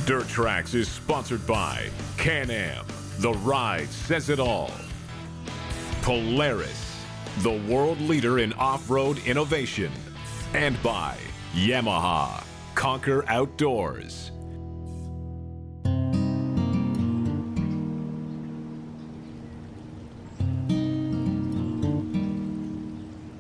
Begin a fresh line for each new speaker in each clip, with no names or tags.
Dirt Trax is sponsored by Can-Am, the ride says it all. Polaris, the world leader in off-road innovation. And by Yamaha, conquer outdoors.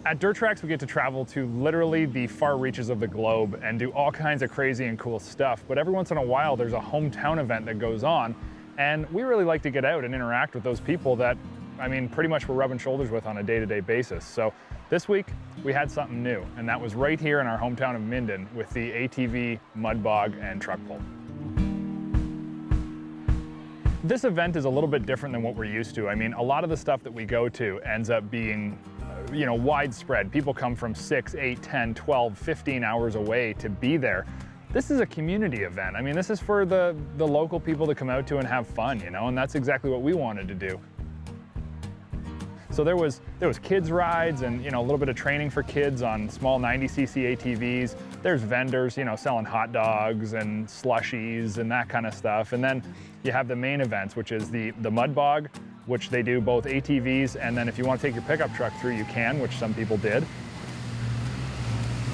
At Dirt Trax, we get to travel to literally the far reaches of the globe and do all kinds of crazy and cool stuff. But every once in a while, there's a hometown event that goes on. And we really like to get out and interact with those people that, I mean, pretty much we're rubbing shoulders with on a day-to-day basis. So this week, we had something new, and that was right here in our hometown of Minden with the ATV, mud bog, and truck pull. This event is a little bit different than what we're used to. I mean, a lot of the stuff that we go to ends up being widespread. People come from 6, 8, 10, 12, 15 hours away to be there. This is a community event. I mean, this is for the local people to come out to and have fun, and that's exactly what we wanted to do. So there was kids rides and a little bit of training for kids on small 90cc ATVs. There's vendors, selling hot dogs and slushies and that kind of stuff. And then you have the main events, which is the mud bog, which they do both ATVs, and then if you want to take your pickup truck through, you can, which some people did.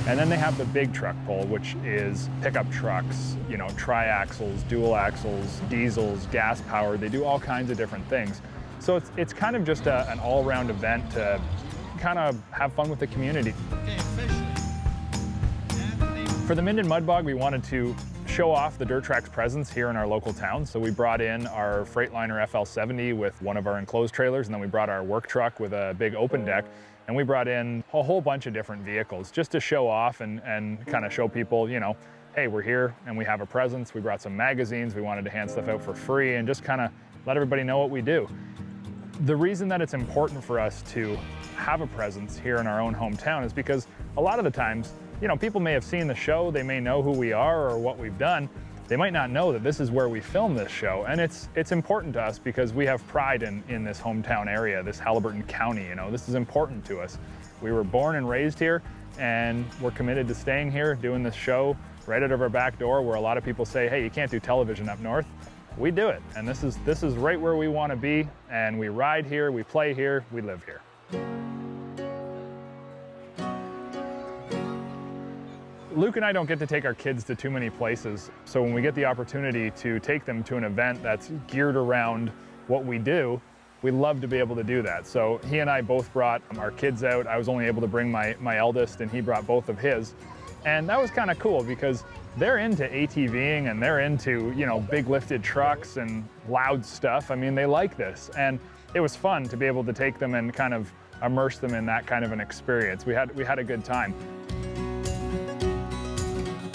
And then they have the big truck pull, which is pickup trucks, tri-axles, dual axles, diesels, gas powered. They do all kinds of different things. So it's kind of just an all-around event to kind of have fun with the community. For the Minden Mud Bog, we wanted to show off the Dirt Trax presence here in our local town. So we brought in our Freightliner FL70 with one of our enclosed trailers, and then we brought our work truck with a big open deck, and we brought in a whole bunch of different vehicles just to show off and kind of show people, hey, we're here and we have a presence. We brought some magazines. We wanted to hand stuff out for free and just kind of let everybody know what we do. The reason that it's important for us to have a presence here in our own hometown is because a lot of the times, people may have seen the show, they may know who we are or what we've done. They might not know that this is where we film this show. And it's important to us because we have pride in this hometown area, this Haliburton County, this is important to us. We were born and raised here, and we're committed to staying here, doing this show right out of our back door where a lot of people say, hey, you can't do television up north. We do it, and this is right where we want to be, and we ride here, we play here, we live here. Luke and I don't get to take our kids to too many places, so when we get the opportunity to take them to an event that's geared around what we do, we love to be able to do that. So he and I both brought our kids out. I was only able to bring my eldest, and he brought both of his. And that was kind of cool because they're into ATVing and they're into, big lifted trucks and loud stuff. I mean, they like this. And it was fun to be able to take them and kind of immerse them in that kind of an experience. We had a good time.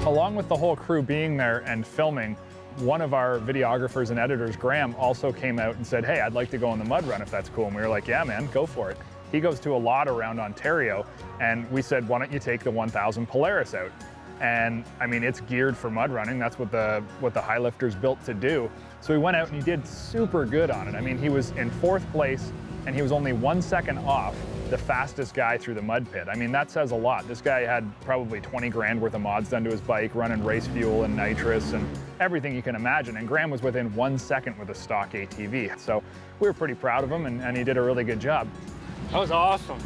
Along with the whole crew being there and filming, one of our videographers and editors, Graham, also came out and said, hey, I'd like to go on the mud run if that's cool. And we were like, yeah, man, go for it. He goes to a lot around Ontario, and we said, why don't you take the 1000 Polaris out? And I mean, it's geared for mud running. That's what the high lifter's built to do. So he went out and he did super good on it. I mean, he was in 4th place, and he was only 1 second off the fastest guy through the mud pit. I mean, that says a lot. This guy had probably 20 grand worth of mods done to his bike, running race fuel and nitrous and everything you can imagine. And Graham was within 1 second with a stock ATV. So we were pretty proud of him, and he did a really good job.
That was awesome.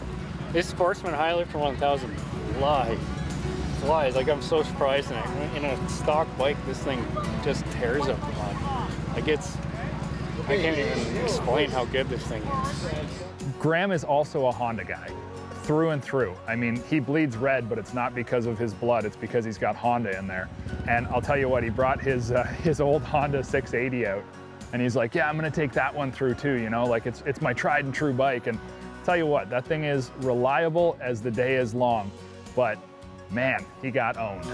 This Sportsman high lifter 1000 flies. Like, I'm so surprised in a stock bike, this thing just tears up the mud. Like, I can't even explain how good this thing is.
Graham is also a Honda guy, through and through. I mean, he bleeds red, but it's not because of his blood, it's because he's got Honda in there. And I'll tell you what, he brought his old Honda 680 out, and he's like, yeah, I'm gonna take that one through too, like it's my tried and true bike. And tell you what, that thing is reliable as the day is long, but man, he got owned.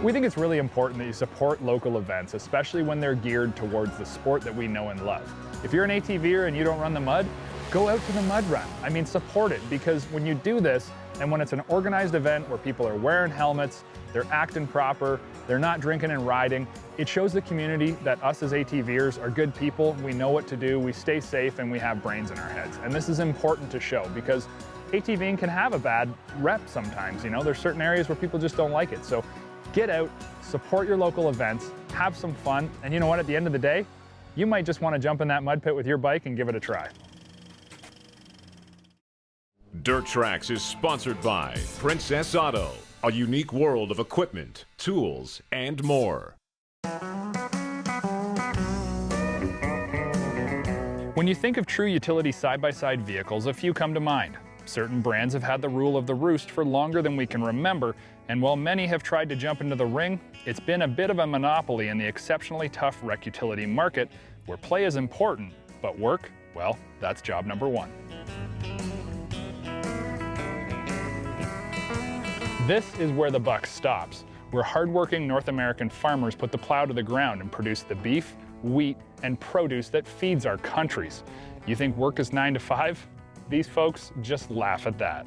We think it's really important that you support local events, especially when they're geared towards the sport that we know and love. If you're an ATVer and you don't run the mud, go out to the mud run. I mean, support it, because when you do this, and when it's an organized event where people are wearing helmets, they're acting proper, they're not drinking and riding, it shows the community that us as ATVers are good people, we know what to do, we stay safe, and we have brains in our heads. And this is important to show, because ATVing can have a bad rep sometimes, there's certain areas where people just don't like it. So Get out, support your local events, have some fun, and you know what, at the end of the day, you might just want to jump in that mud pit with your bike and give it a try.
Dirt Trax is sponsored by Princess Auto, a unique world of equipment, tools, and more.
When you think of true utility side-by-side vehicles, a few come to mind. Certain brands have had the rule of the roost for longer than we can remember, and while many have tried to jump into the ring, it's been a bit of a monopoly in the exceptionally tough rec utility market, where play is important, but work, well, that's job number one. This is where the buck stops, where hardworking North American farmers put the plow to the ground and produce the beef, wheat, and produce that feeds our countries. You think work is 9 to 5? These folks just laugh at that.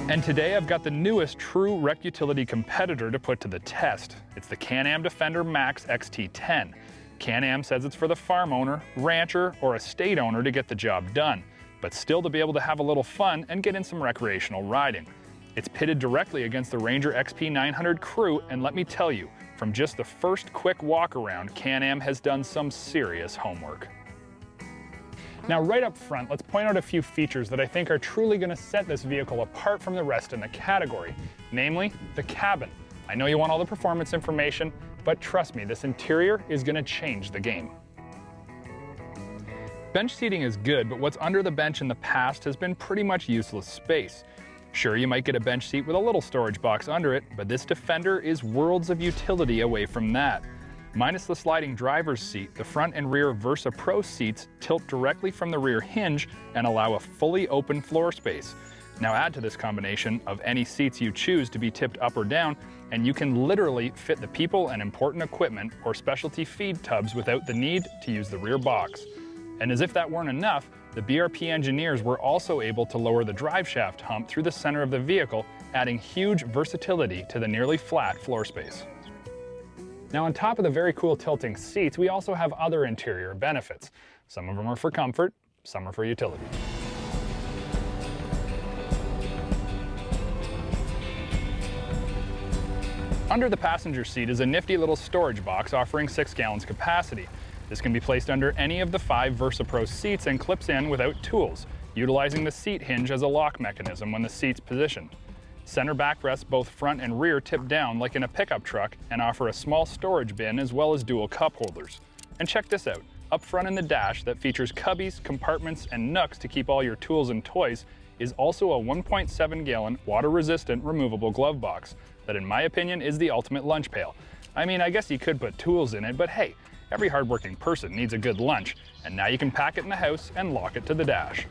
And today I've got the newest true rec utility competitor to put to the test. It's the Can-Am Defender Max XT10. Can-Am says it's for the farm owner, rancher, or estate owner to get the job done, but still to be able to have a little fun and get in some recreational riding. It's pitted directly against the Ranger XP 900 crew, and let me tell you, from just the first quick walk around, Can-Am has done some serious homework. Now right up front, let's point out a few features that I think are truly going to set this vehicle apart from the rest in the category, namely the cabin. I know you want all the performance information, but trust me, this interior is going to change the game. Bench seating is good, but what's under the bench in the past has been pretty much useless space. Sure, you might get a bench seat with a little storage box under it, but this Defender is worlds of utility away from that. Minus the sliding driver's seat, the front and rear Versa Pro seats tilt directly from the rear hinge and allow a fully open floor space. Now add to this combination of any seats you choose to be tipped up or down, and you can literally fit the people and important equipment or specialty feed tubs without the need to use the rear box. And as if that weren't enough, the BRP engineers were also able to lower the drive shaft hump through the center of the vehicle, adding huge versatility to the nearly flat floor space. Now on top of the very cool tilting seats, we also have other interior benefits. Some of them are for comfort, some are for utility. Under the passenger seat is a nifty little storage box offering 6 gallons capacity. This can be placed under any of the 5 Versa Pro seats and clips in without tools, utilizing the seat hinge as a lock mechanism when the seat's positioned. Center backrests both front and rear tip down like in a pickup truck and offer a small storage bin as well as dual cup holders. And check this out, up front in the dash that features cubbies, compartments, and nooks to keep all your tools and toys is also a 1.7 gallon water-resistant removable glove box that in my opinion is the ultimate lunch pail. I mean, I guess you could put tools in it, but hey, every hardworking person needs a good lunch, and now you can pack it in the house and lock it to the dash.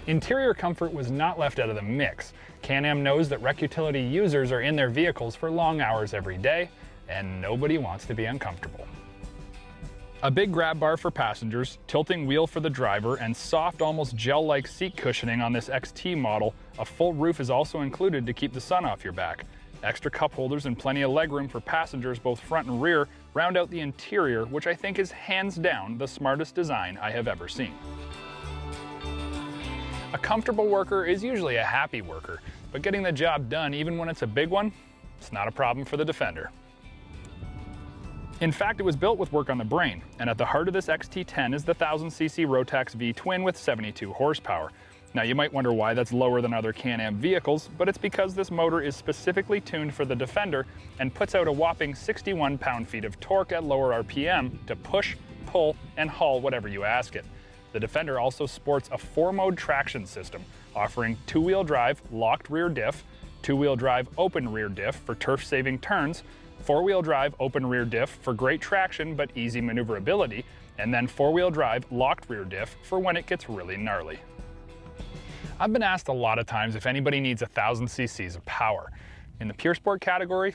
Interior comfort was not left out of the mix. Can-Am knows that rec utility users are in their vehicles for long hours every day, and nobody wants to be uncomfortable. A big grab bar for passengers, tilting wheel for the driver, and soft, almost gel-like seat cushioning on this XT model. A full roof is also included to keep the sun off your back. Extra cup holders and plenty of legroom for passengers both front and rear round out the interior, which I think is hands down the smartest design I have ever seen. A comfortable worker is usually a happy worker, but getting the job done even when it's a big one, it's not a problem for the Defender. In fact, it was built with work on the brain, and at the heart of this XT10 is the 1000cc Rotax V-twin with 72 horsepower. Now you might wonder why that's lower than other Can-Am vehicles, but it's because this motor is specifically tuned for the Defender and puts out a whopping 61 pound-feet of torque at lower RPM to push, pull, and haul whatever you ask it. The Defender also sports a 4-mode traction system, offering 2-wheel drive locked rear diff, 2-wheel drive open rear diff for turf-saving turns, 4-wheel drive open rear diff for great traction but easy maneuverability, and then 4-wheel drive locked rear diff for when it gets really gnarly. I've been asked a lot of times if anybody needs 1000 cc's of power. In the pure sport category,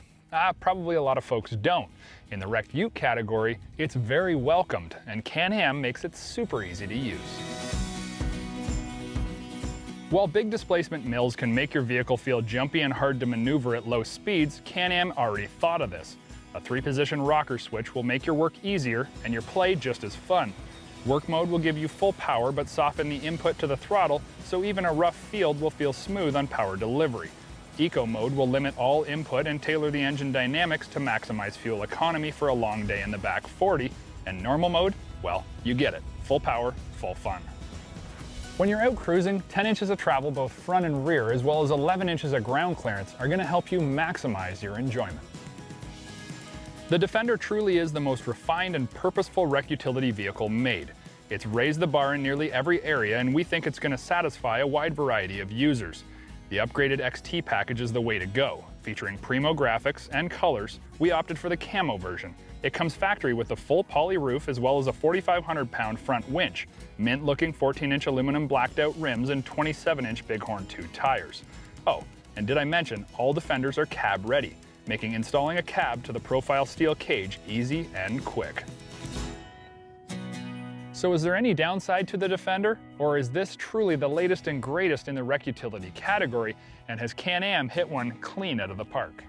probably a lot of folks don't. In the wrecked ute category, it's very welcomed, and Can-Am makes it super easy to use. While big displacement mills can make your vehicle feel jumpy and hard to maneuver at low speeds, Can-Am already thought of this. A 3-position rocker switch will make your work easier and your play just as fun. Work mode will give you full power but soften the input to the throttle, so even a rough field will feel smooth on power delivery. Eco mode will limit all input and tailor the engine dynamics to maximize fuel economy for a long day in the back 40. And normal mode, well, you get it. Full power, full fun. When you're out cruising, 10 inches of travel both front and rear, as well as 11 inches of ground clearance, are going to help you maximize your enjoyment. The Defender truly is the most refined and purposeful rec utility vehicle made. It's raised the bar in nearly every area, and we think it's going to satisfy a wide variety of users. The upgraded XT package is the way to go. Featuring primo graphics and colors, we opted for the camo version. It comes factory with a full poly roof as well as a 4,500-pound front winch, mint-looking 14-inch aluminum blacked-out rims and 27-inch Bighorn 2 tires. Oh, and did I mention all Defenders are cab-ready, making installing a cab to the profile steel cage easy and quick. So is there any downside to the Defender, or is this truly the latest and greatest in the rec utility category, and has Can-Am hit one clean out of the park?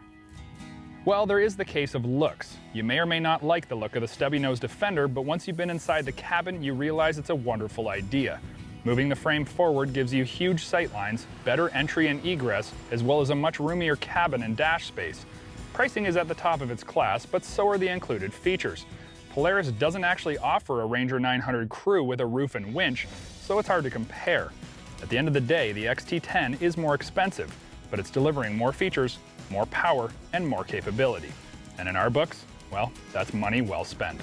Well, there is the case of looks. You may or may not like the look of the stubby-nosed Defender, but once you've been inside the cabin, you realize it's a wonderful idea. Moving the frame forward gives you huge sightlines, better entry and egress, as well as a much roomier cabin and dash space. Pricing is at the top of its class, but so are the included features. Polaris doesn't actually offer a Ranger 900 crew with a roof and winch, so it's hard to compare. At the end of the day, the XT10 is more expensive, but it's delivering more features, more power, and more capability. And in our books, well, that's money well spent.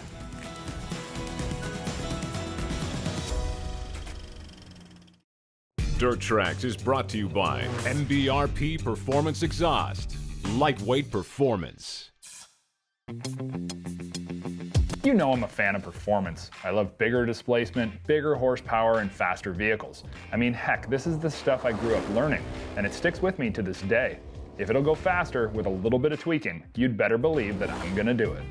Dirt Trax is brought to you by NBRP Performance Exhaust. Lightweight performance.
You know I'm a fan of performance. I love bigger displacement, bigger horsepower, and faster vehicles. I mean, heck, this is the stuff I grew up learning, and it sticks with me to this day. If it'll go faster with a little bit of tweaking, you'd better believe that I'm gonna do it.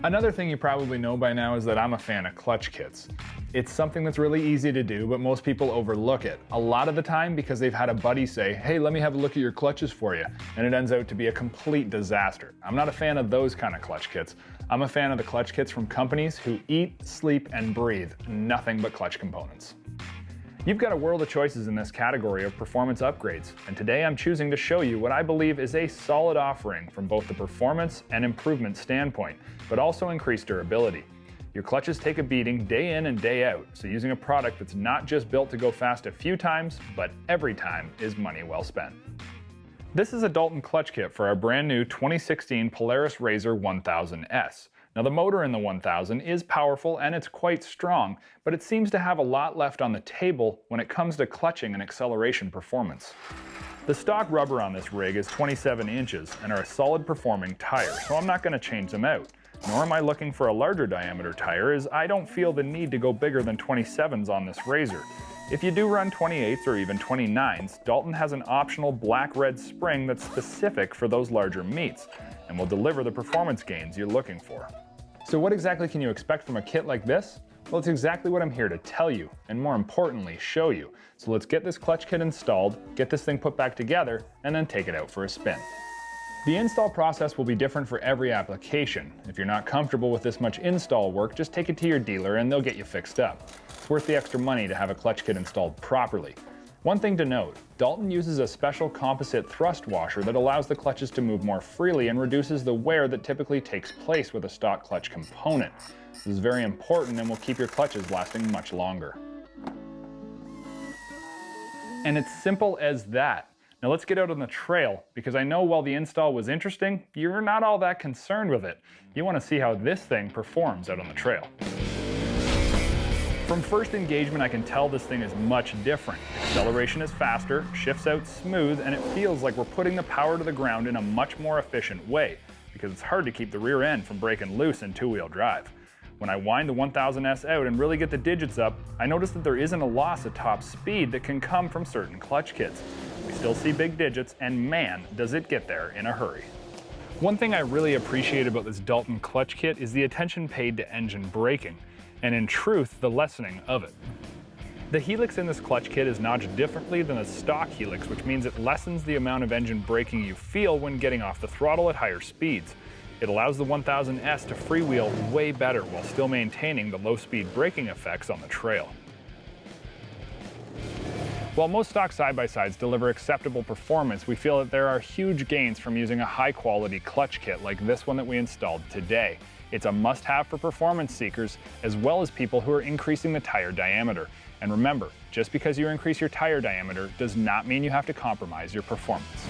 Another thing you probably know by now is that I'm a fan of clutch kits. It's something that's really easy to do, but most people overlook it. A lot of the time because they've had a buddy say, hey, let me have a look at your clutches for you, and it ends out to be a complete disaster. I'm not a fan of those kind of clutch kits. I'm a fan of the clutch kits from companies who eat, sleep, and breathe nothing but clutch components. You've got a world of choices in this category of performance upgrades, and today I'm choosing to show you what I believe is a solid offering from both the performance and improvement standpoint, but also increased durability. Your clutches take a beating day in and day out, so using a product that's not just built to go fast a few times, but every time is money well spent. This is a Dalton clutch kit for our brand new 2016 Polaris RZR 1000 S. Now the motor in the 1000 is powerful and it's quite strong, but it seems to have a lot left on the table when it comes to clutching and acceleration performance. The stock rubber on this rig is 27 inches and are a solid performing tire, so I'm not going to change them out. Nor am I looking for a larger diameter tire, as I don't feel the need to go bigger than 27s on this RZR. If you do run 28s or even 29s, Dalton has an optional black-red spring that's specific for those larger meets, and will deliver the performance gains you're looking for. So what exactly can you expect from a kit like this? Well, it's exactly what I'm here to tell you, and more importantly, show you. So let's get this clutch kit installed, get this thing put back together, and then take it out for a spin. The install process will be different for every application. If you're not comfortable with this much install work, just take it to your dealer and they'll get you fixed up. It's worth the extra money to have a clutch kit installed properly. One thing to note, Dalton uses a special composite thrust washer that allows the clutches to move more freely and reduces the wear that typically takes place with a stock clutch component. This is very important and will keep your clutches lasting much longer. And it's simple as that. Now let's get out on the trail, because I know while the install was interesting, you're not all that concerned with it. You want to see how this thing performs out on the trail. From first engagement, I can tell this thing is much different. Acceleration is faster, shifts out smooth, and it feels like we're putting the power to the ground in a much more efficient way, because it's hard to keep the rear end from breaking loose in two-wheel drive. When I wind the 1000S out and really get the digits up, I notice that there isn't a loss of top speed that can come from certain clutch kits. We still see big digits, and man, does it get there in a hurry. One thing I really appreciate about this Dalton clutch kit is the attention paid to engine braking, and in truth, the lessening of it. The helix in this clutch kit is notched differently than a stock helix, which means it lessens the amount of engine braking you feel when getting off the throttle at higher speeds. It allows the 1000S to freewheel way better while still maintaining the low-speed braking effects on the trail. While most stock side-by-sides deliver acceptable performance, we feel that there are huge gains from using a high-quality clutch kit like this one that we installed today. It's a must-have for performance seekers, as well as people who are increasing the tire diameter. And remember, just because you increase your tire diameter does not mean you have to compromise your performance.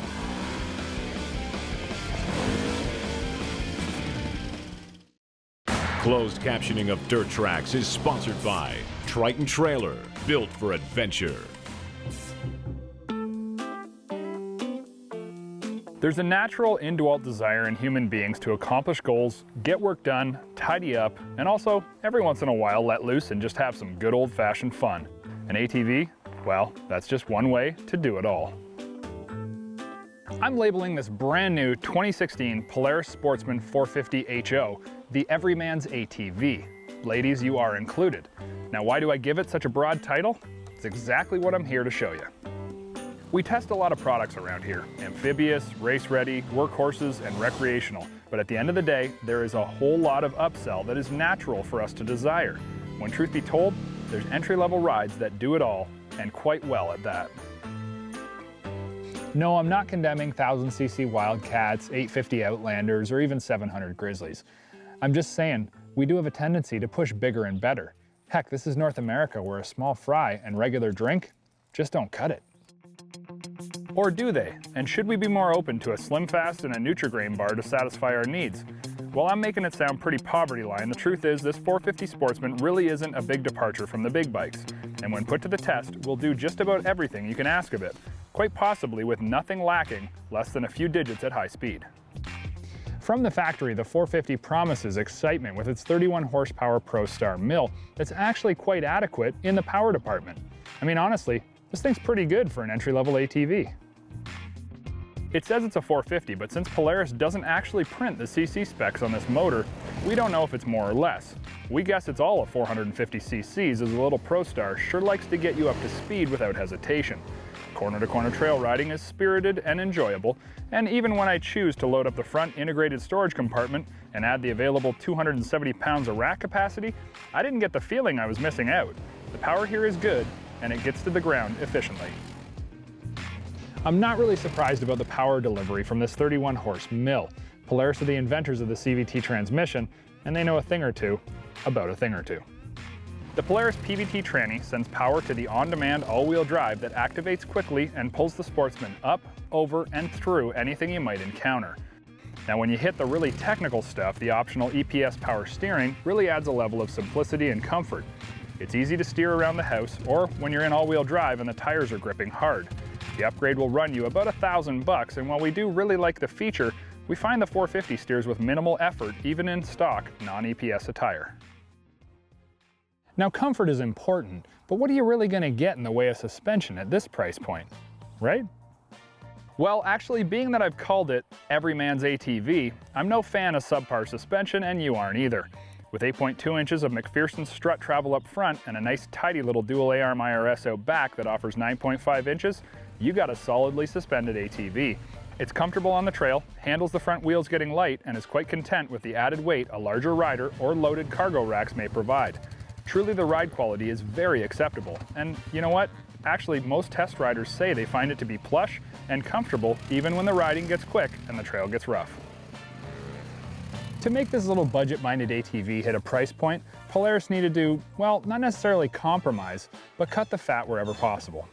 Closed captioning of Dirt Trax is sponsored by Triton Trailer, built for adventure.
There's a natural indwelt desire in human beings to accomplish goals, get work done, tidy up, and also, every once in a while, let loose and just have some good old-fashioned fun. An ATV? Well, that's just one way to do it all. I'm labeling this brand new 2016 Polaris Sportsman 450 HO the Everyman's ATV. Ladies, you are included. Now, why do I give it such a broad title? It's exactly what I'm here to show you. We test a lot of products around here: amphibious, race-ready, workhorses, and recreational. But at the end of the day, there is a whole lot of upsell that is natural for us to desire. When truth be told, there's entry-level rides that do it all, and quite well at that. No, I'm not condemning 1000cc Wildcats, 850 Outlanders, or even 700 Grizzlies. I'm just saying, we do have a tendency to push bigger and better. Heck, this is North America, where a small fry and regular drink just don't cut it. Or do they? And should we be more open to a Slim Fast and a Nutri-Grain bar to satisfy our needs? While I'm making it sound pretty poverty line, the truth is this 450 Sportsman really isn't a big departure from the big bikes. And when put to the test, will do just about everything you can ask of it, quite possibly with nothing lacking less than a few digits at high speed. From the factory, the 450 promises excitement with its 31 horsepower ProStar mill that's actually quite adequate in the power department. I mean, honestly, this thing's pretty good for an entry-level ATV. It says it's a 450, but since Polaris doesn't actually print the CC specs on this motor, we don't know if it's more or less. We guess it's all a 450 cc's, as the little ProStar sure likes to get you up to speed without hesitation. Corner-to-corner trail riding is spirited and enjoyable, and even when I choose to load up the front integrated storage compartment and add the available 270 pounds of rack capacity, I didn't get the feeling I was missing out. The power here is good, and it gets to the ground efficiently. I'm not really surprised about the power delivery from this 31 horse mill. Polaris are the inventors of the CVT transmission, and they know a thing or two about a thing or two. The Polaris PVT tranny sends power to the on-demand all-wheel drive that activates quickly and pulls the Sportsman up, over, and through anything you might encounter. Now, when you hit the really technical stuff, the optional EPS power steering really adds a level of simplicity and comfort. It's easy to steer around the house, or when you're in all-wheel drive and the tires are gripping hard. The upgrade will run you about $1,000, and while we do really like the feature, we find the 450 steers with minimal effort even in stock non-EPS attire. Now, comfort is important, but what are you really going to get in the way of suspension at this price point, right? Well, actually, being that I've called it Everyman's ATV, I'm no fan of subpar suspension, and you aren't either. With 8.2 inches of McPherson strut travel up front and a nice tidy little dual A-arm IRS out back that offers 9.5 inches, you got a solidly suspended ATV. It's comfortable on the trail, handles the front wheels getting light, and is quite content with the added weight a larger rider or loaded cargo racks may provide. Truly, the ride quality is very acceptable, and you know what? Actually, most test riders say they find it to be plush and comfortable even when the riding gets quick and the trail gets rough. To make this little budget-minded ATV hit a price point, Polaris needed to, well, not necessarily compromise, but cut the fat wherever possible.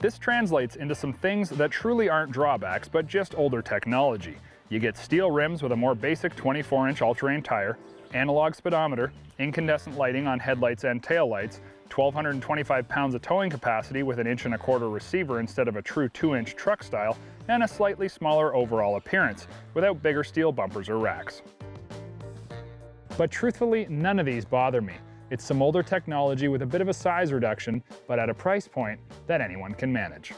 This translates into some things that truly aren't drawbacks, but just older technology. You get steel rims with a more basic 24-inch all-terrain tire, analog speedometer, incandescent lighting on headlights and taillights, 1,225 pounds of towing capacity with an 1.25 inch receiver instead of a true 2-inch truck style, and a slightly smaller overall appearance, without bigger steel bumpers or racks. But truthfully, none of these bother me. It's some older technology with a bit of a size reduction, but at a price point that anyone can manage.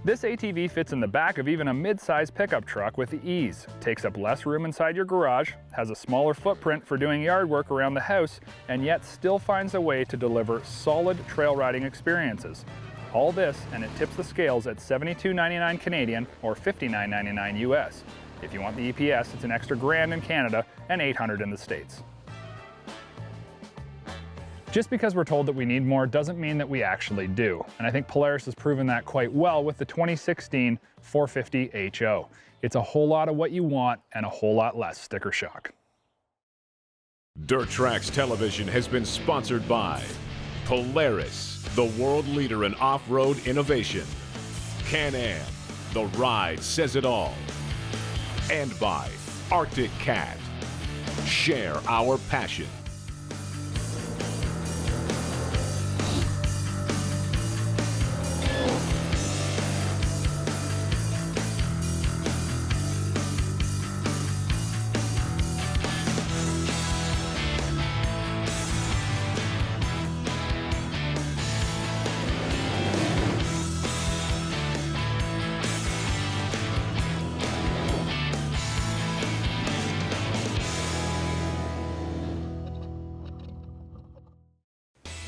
This ATV fits in the back of even a mid-size pickup truck with ease, takes up less room inside your garage, has a smaller footprint for doing yard work around the house, and yet still finds a way to deliver solid trail riding experiences. All this, and it tips the scales at $72.99 Canadian or $59.99 US. If you want the EPS, it's an extra $1,000 in Canada and $800 in the States. Just because we're told that we need more doesn't mean that we actually do. And I think Polaris has proven that quite well with the 2016 450 HO. It's a whole lot of what you want and a whole lot less sticker shock.
Dirt Trax Television has been sponsored by Polaris, the world leader in off-road innovation. Can-Am, the ride says it all. And by Arctic Cat. Share our passion.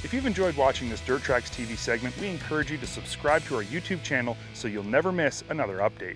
If you've enjoyed watching this Dirt Trax TV segment, we encourage you to subscribe to our YouTube channel so you'll never miss another update.